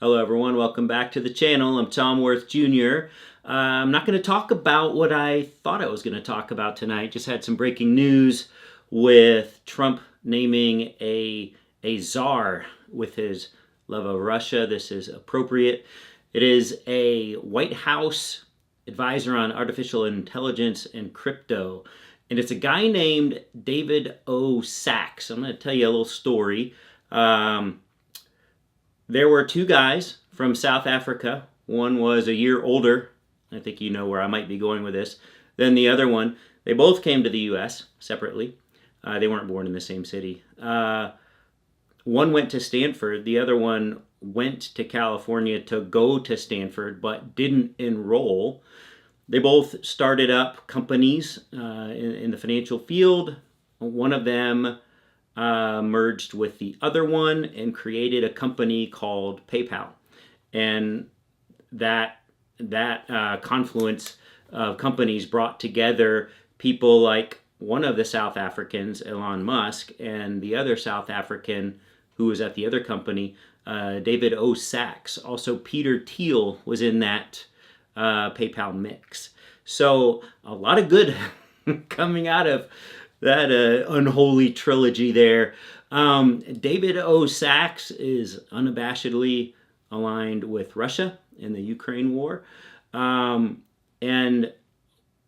Hello everyone, welcome back to the channel. I'm Tom Worth Jr. I'm not going to talk about what I thought I was going to talk about tonight. Just had some breaking news with Trump naming a czar with his love of Russia. This is appropriate. It is a White House advisor on artificial intelligence and crypto. And it's a guy named David O. Sachs. I'm going to tell you a little story. There were two guys from South Africa. One was a year older. I think you know where I might be going with this. Than the other one. They both came to the U.S. separately. They weren't born in the same city. One went to Stanford. The other one went to California to go to Stanford, but didn't enroll. They both started up companies in the financial field. One of them merged with the other one and created a company called PayPal. And that confluence of companies brought together people like one of the South Africans, Elon Musk, and the other South African who was at the other company, David O. Sachs. Also, Peter Thiel was in that PayPal mix. So a lot of good coming out of that unholy trilogy there. David O. Sachs is unabashedly aligned with Russia in the Ukraine war. And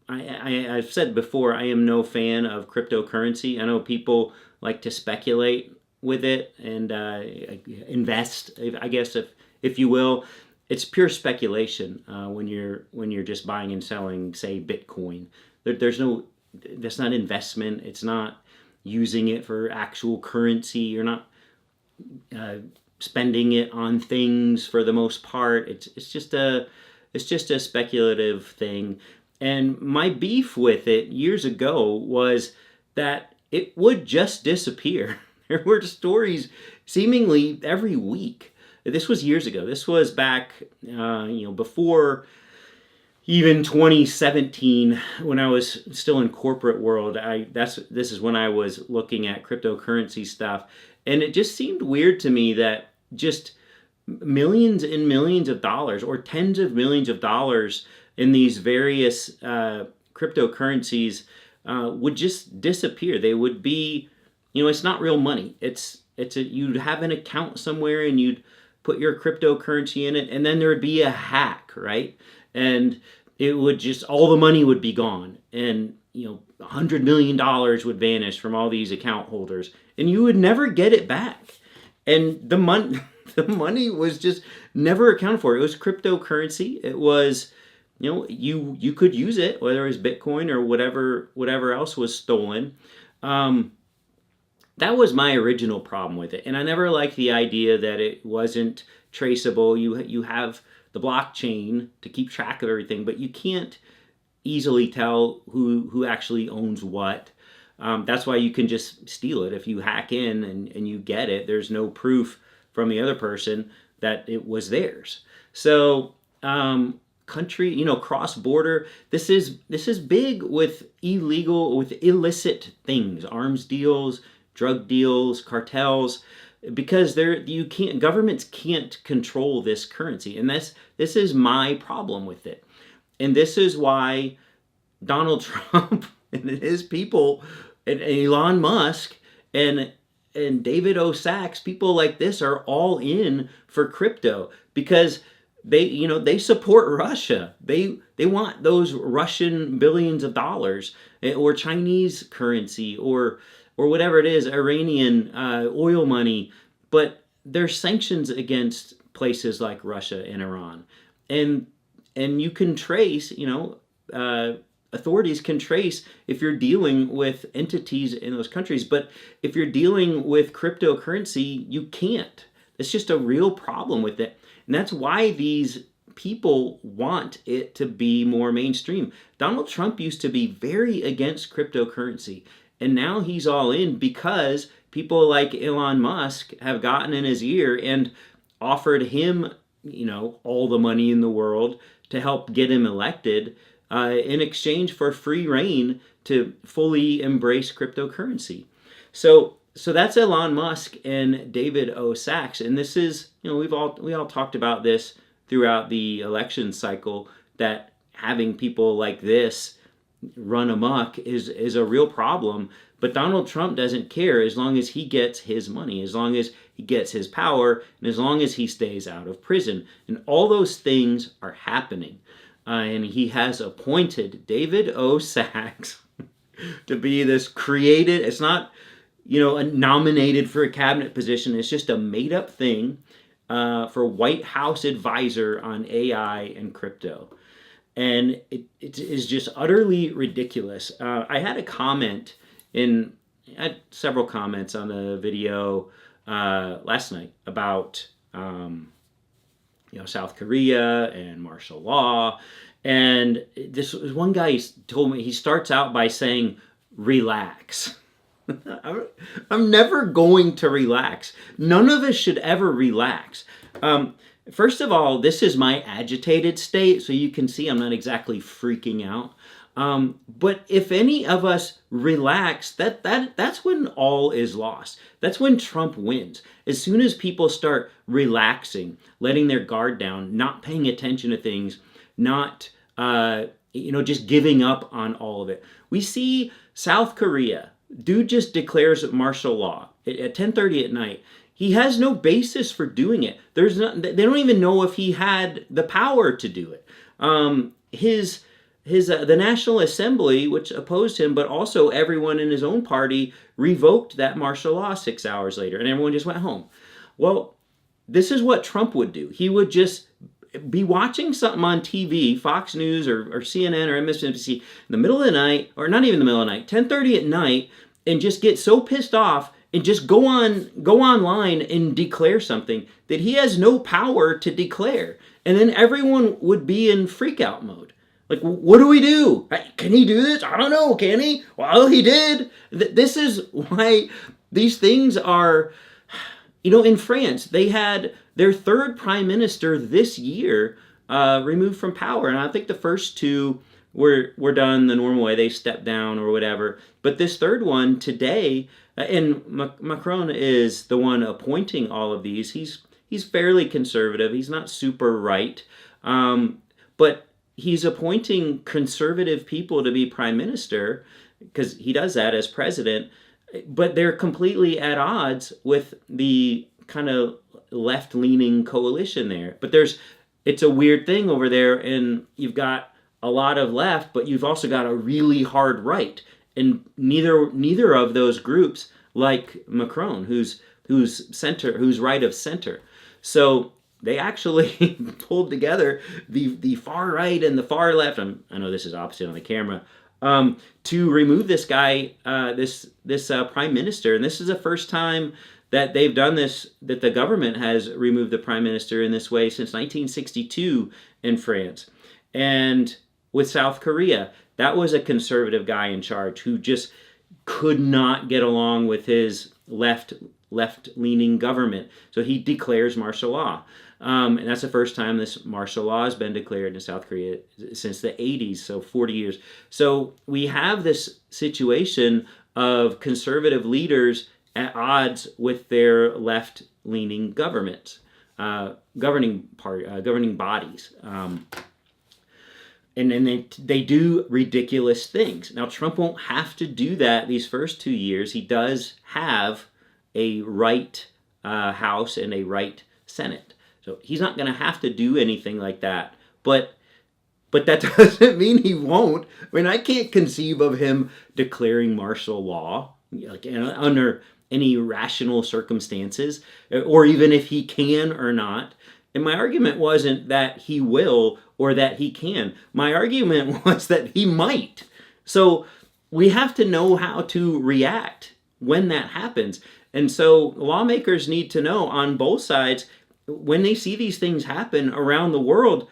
I've said before, I am no fan of cryptocurrency. I know people like to speculate with it and invest, I guess, if you will. It's pure speculation when you're just buying and selling, say, Bitcoin. That's not investment. It's not using it for actual currency. You're not spending it on things for the most part. It's just a speculative thing. And my beef with it years ago was that it would just disappear. There were stories seemingly every week. This was years ago. This was back, before even 2017, when I was still in corporate world. This is when I was looking at cryptocurrency stuff, and it just seemed weird to me that just millions and millions of dollars, or tens of millions of dollars, in these various cryptocurrencies would just disappear. They would be, it's not real money. You'd have an account somewhere and you'd put your cryptocurrency in it, and then there would be a hack, right? And it would just, all the money would be gone. And, $100 million would vanish from all these account holders. And you would never get it back. And the money was just never accounted for. It was cryptocurrency. It was, you could use it, whether it was Bitcoin or whatever else was stolen. That was my original problem with it. And I never liked the idea that it wasn't traceable. You have the blockchain to keep track of everything, but you can't easily tell who actually owns what. That's why you can just steal it. If you hack in and you get it, there's no proof from the other person that it was theirs. So cross-border, this is big with illicit things, arms deals, drug deals, cartels, because governments can't control this currency. And this is my problem with it. And this is why Donald Trump and his people, and Elon Musk and David O. Sachs, people like this are all in for crypto, because they support Russia. They want those Russian billions of dollars, or Chinese currency, or whatever it is, Iranian oil money. But there's sanctions against places like Russia and Iran. And you can trace, authorities can trace if you're dealing with entities in those countries. But if you're dealing with cryptocurrency, you can't. It's just a real problem with it. And that's why these people want it to be more mainstream. Donald Trump used to be very against cryptocurrency. And now he's all in because people like Elon Musk have gotten in his ear and offered him, all the money in the world to help get him elected in exchange for free reign to fully embrace cryptocurrency. So so that's Elon Musk and David O. Sachs, and this is, we all talked about this throughout the election cycle, that having people like this run amok is a real problem. But Donald Trump doesn't care as long as he gets his money, as long as he gets his power, and as long as he stays out of prison. And all those things are happening. And he has appointed David O. Sachs to be this created, it's not, nominated for a cabinet position. It's just a made up thing for White House advisor on AI and crypto. And it is just utterly ridiculous. I had several comments on the video last night about South Korea and martial law. And this was one guy told me, he starts out by saying, relax. I'm never going to relax. None of us should ever relax. First of all, this is my agitated state, so you can see I'm not exactly freaking out. But if any of us relax, that's when all is lost. That's when Trump wins. As soon as people start relaxing, letting their guard down, not paying attention to things, not just giving up on all of it. We see South Korea. Dude just declares martial law at 10:30 at night. He has no basis for doing it. They don't even know if he had the power to do it. The National Assembly, which opposed him, but also everyone in his own party, revoked that martial law 6 hours later, and everyone just went home. Well, this is what Trump would do. He would just be watching something on TV, Fox News or CNN or MSNBC, in the middle of the night, or not even the middle of the night, 10:30 at night, and just get so pissed off and just go online and declare something that he has no power to declare. And then everyone would be in freak-out mode. Like, what do we do? Can he do this? I don't know. Can he? Well, he did. This is why these things are, in France, they had their third prime minister this year removed from power. And I think the first two were done the normal way. They stepped down or whatever. But this third one today, and Macron is the one appointing all of these. He's fairly conservative. He's not super right. But he's appointing conservative people to be prime minister, because he does that as president. But they're completely at odds with the kind of left-leaning coalition there. But it's a weird thing over there, and you've got a lot of left, but you've also got a really hard right. And neither of those groups like Macron, who's right of center. So they actually pulled together the far right and the far left. I know this is opposite on the camera, to remove this guy, this prime minister. And this is the first time that they've done this, that the government has removed the prime minister in this way since 1962 in France. And with South Korea, that was a conservative guy in charge who just could not get along with his left-leaning government. So he declares martial law. And that's the first time this martial law has been declared in South Korea since the 80s, so 40 years. So we have this situation of conservative leaders at odds with their left-leaning governments, governing bodies. And then they do ridiculous things. Now, Trump won't have to do that these first 2 years. He does have a right House and a right Senate. So he's not going to have to do anything like that. But that doesn't mean he won't. I mean, I can't conceive of him declaring martial law under any rational circumstances, or even if he can or not. And my argument wasn't that he will or that he can. My argument was that he might. So we have to know how to react when that happens. And so lawmakers need to know on both sides, when they see these things happen around the world,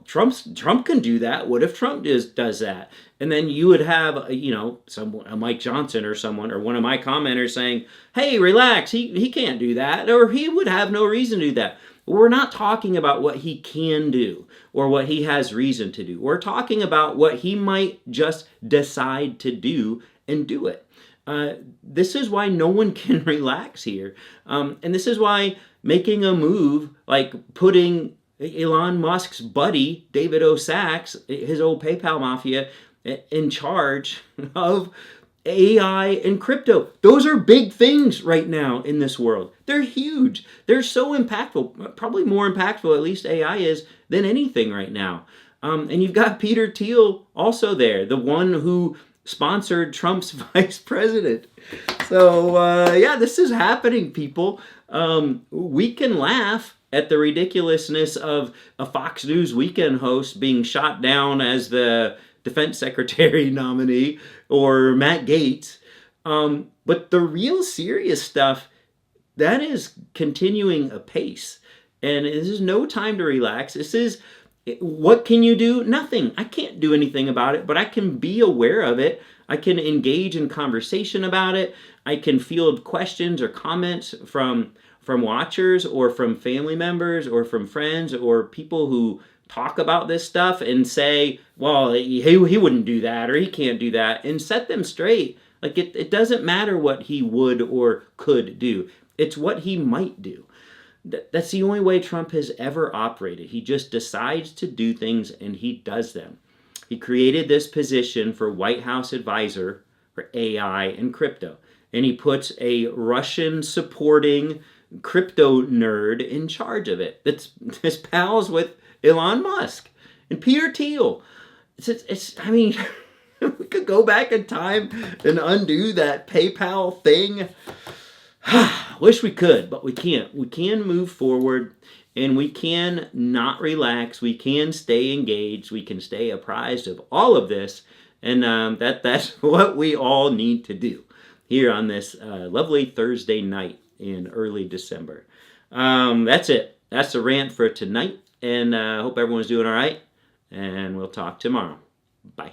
Trump can do that. What if Trump does that? And then you would have, a Mike Johnson or someone, or one of my commenters saying, hey, relax, he can't do that, or he would have no reason to do that. We're not talking about what he can do or what he has reason to do. We're talking about what he might just decide to do and do it. This is why no one can relax here. And this is why making a move like putting Elon Musk's buddy, David O. Sachs, his old PayPal Mafia, in charge of AI and crypto. Those are big things right now in this world. They're huge. They're so impactful, probably more impactful, at least AI is, than anything right now. And you've got Peter Thiel also there, the one who sponsored Trump's vice president. So, yeah, this is happening, people. We can laugh at the ridiculousness of a Fox News weekend host being shot down as the defense secretary nominee or Matt Gaetz. But the real serious stuff, that is continuing apace. And this is no time to relax. This is, what can you do? Nothing. I can't do anything about it, but I can be aware of it. I can engage in conversation about it. I can field questions or comments from watchers or from family members or from friends or people who talk about this stuff and say, well, he wouldn't do that or he can't do that, and set them straight. Like it doesn't matter what he would or could do. It's what he might do. That's the only way Trump has ever operated. He just decides to do things and he does them. He created this position for White House advisor for AI and crypto. And he puts a Russian supporting crypto nerd in charge of it. That's pals with Elon Musk and Peter Thiel. I mean, we could go back in time and undo that PayPal thing. Wish we could, but we can't. We can move forward and we can not relax. We can stay engaged. We can stay apprised of all of this. And that's what we all need to do here on this lovely Thursday night in early December. That's it. That's the rant for tonight. And I hope everyone's doing all right. And we'll talk tomorrow. Bye.